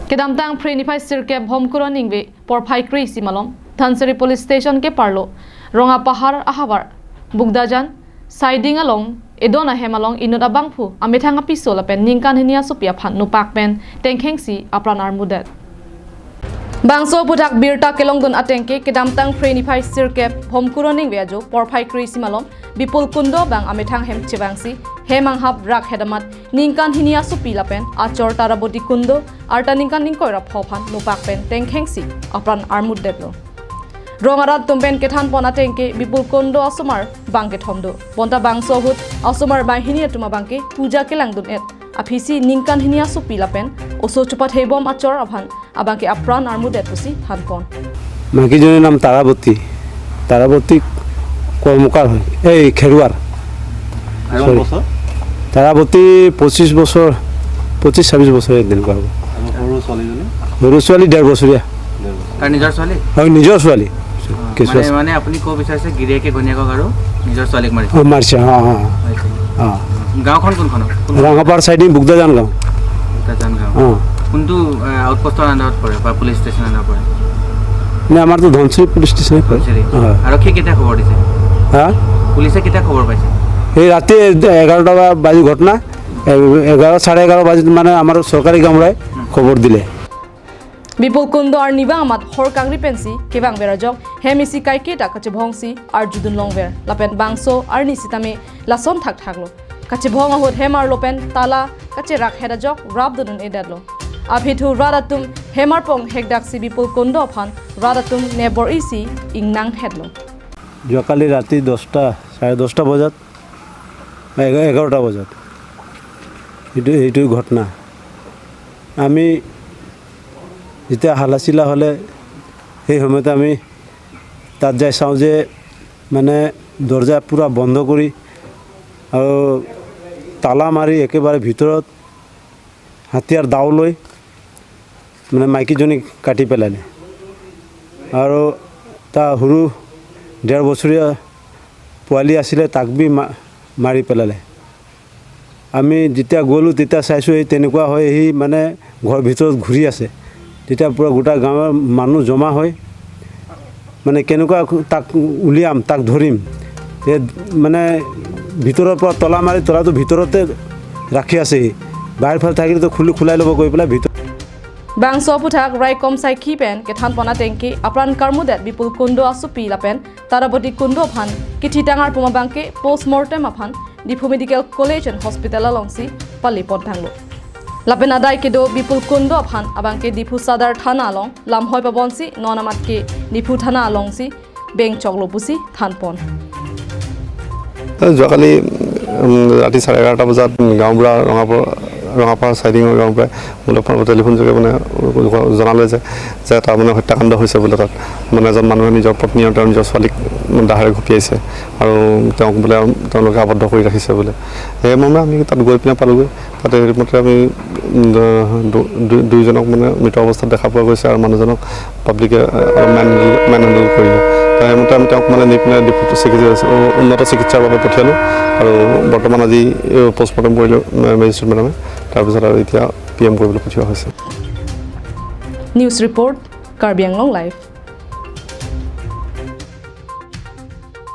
Kedamtang Prenify Sirke Homkuron Ingve, Porpai Crazy Malom, Tanseri Police Station ke Parlo, Ronga Pahar Ahavar, Bugdajan, Siding along, Edona Hemalong Inut Abangpu, Ametanga Pisola Pen, Ninkan Hinia Supia Pan, Nupak Pen, Tenkengsi, Apran Armudet. Bangso Putak Birta Kelongdon Atenke, Kedamtang Prenify Sirke Homkuron Ingvejo, Porpai Crazy Malom, Bipul Kundo Bang Ametang Hem Chibangsi, Hemang Hab Rak Hedamat, Ninkan Hinia Supilapen, Achor Taraboti Kundo, Arta Ninkan Ninkoira Popan, Nupakpen, Tenkengsi, Apran Armud Deblo. Rongarat Tumpen Ketan Ponatenke, Bipul Kundo Asumar, Banket Hondo, Ponta Bangso Hut, Asumar by Hinia Tumabanke, Puja Kelangdun Et, Apisi Ninkan Hinia Supilapen, Oso Chupat Hebom Achor Abhan, Abanke Apran Armud Depusi, Hanpon. Makijoni Nam Taraboti, Taraboti Kormukar, hey, Keruar. তারাবতী 25 বছর 25-26 বছরের দিন করব সৰু ছোৱালী 1.5 বছৰীয়া তাৰ নিজৰ ছোৱালী হয় নিজৰ ছোৱালী মানে আপুনি কো বিচাৰিছে গিৰিয়েকে গনিয়াকক আৰু নিজৰ ছোৱালীক মাৰিছে গাঁওখন কোনখন ৰাঙাপাৰ সাইডিং বুগদাজান গাঁও কোনটো আউটপোষ্টৰ আন্ডাৰত পৰে বা পুলিচ ষ্টেচন আন্ডাৰত পৰে নে আমাৰটো ধনশ্ৰী পুলিচ ষ্টেচনে পৰে আৰক্ষী কেতিয়া খবৰ দিছে পুলিচে কেতিয়া খবৰ পাইছে এই ৰাতি 11টা বাজি ঘটনা 11:30 বাজি মানে আমাৰ সৰকাৰি কামৰাই খবর দিলে Bipul Kundo ar Niba Amat Hor Kangri Pensi, Kevang Verajok, Hemisi Kaiketa Kachibongsi, ar Judun Longver, Lapen Bangso, ar Nisitame, Lason Thak Thaglo. Kachibong Ahut Hemar Lopen, Tala, Kachirak Hedajok, Rabdun Edadlo. Abhitu Radatum, Hemar Pong Hegdaksi Bipul Kundo Pan, Radatum Nebor Isi, Ingnang Hedlo. যোৱাকালি ৰাতি 10টা 10:30 বজাত 11টা বজাত এইটো ঘটনা আমি যেতিয়া হালাচিলা হলে সেই সময়তে আমি তাত যাই চাওঁ যে মানে দরজা পুরা বন্ধ কৰি আৰু তালা মাৰি একেবাৰে ভিতৰত হাতিয়াৰ দাও লৈ মানে মাইকীজনী কাটি পেলালে আৰু তা সৰু 1.5 বছৰীয়া পোৱালি আছিলে তাক বি মাৰি পেলালে আমি যেতিয়া গলো তেতিয়া চাইছো এই তেনেকুৱা হয় এই মানে ঘৰ ভিতৰত ঘূৰি আছে তেতিয়া পুৰা গোটা গাঁৱৰ মানুহ জমা হয় মানে কেনেকুৱা তাক উলিয়াম তাক ধৰিম মানে ভিতৰৰ পৰা তলা মাৰি তলাটো ভিতৰতে ৰাখি আছে বাহিৰ ফালে থাকিলে খুলাই ল'ব গৈ পেলাই ভিতৰ Bangso Putak Rai Kom Sai Kipen Ketan Pona Tenki Apran Karmudet Bipul Kundo Asupi Lapen Taraboti Kundo Phan Kithitangar Pumabangke Postmortem Aphan Dipu Medical College and Hospital Alongsi Pali Pontanglo Lapen Adai Kedo Bipul Kundo Phan Abangke Dipu Sadar Thana Along Lamhoi Pabonsi Nonamatke Dipu Thana Alongsi Beng Choklo Pusi Thanpon যোৱাকালি ৰাতি 11:30 বজাত গাঁওবুঢ়া ৰঙাপাৰ সাইডিঙৰ গাঁৱৰ পৰা মোলৈ telephone যোগে মানে জনালে যে তাৰ মানে হত্যাকাণ্ড হৈছে বোলে তাত মানে এজন মানুহে নিজৰ পত্নী আৰু নিজৰ ছোৱালীক দাহেৰে ঘপিয়াইছে আৰু তেওঁক বোলে তেওঁলোকে আবদ্ধ কৰি ৰাখিছে বোলে সেই মৰ্মে আমি তাত গৈ পিনে পালোগৈ তাতে মতে আমি দুইজনক মানে মৃত অৱস্থাত দেখা পোৱা গৈছে আৰু মানুহজনক পাব্লিকে মেন হেণ্ডেল কৰিলে তাই মতে আমি তেওঁক মানে নি পিনে উন্নত চিকিৎসাৰ বাবে পঠিয়ালোঁ আৰু বৰ্তমান আজি পোষ্টমৰ্টেম কৰিলোঁ মেজিষ্ট্ৰেট মেডামে তাৰপিছত আৰু এতিয়া PM কৰিবলৈ পঠিওৱা হৈছে News Report Karbi Anglong Live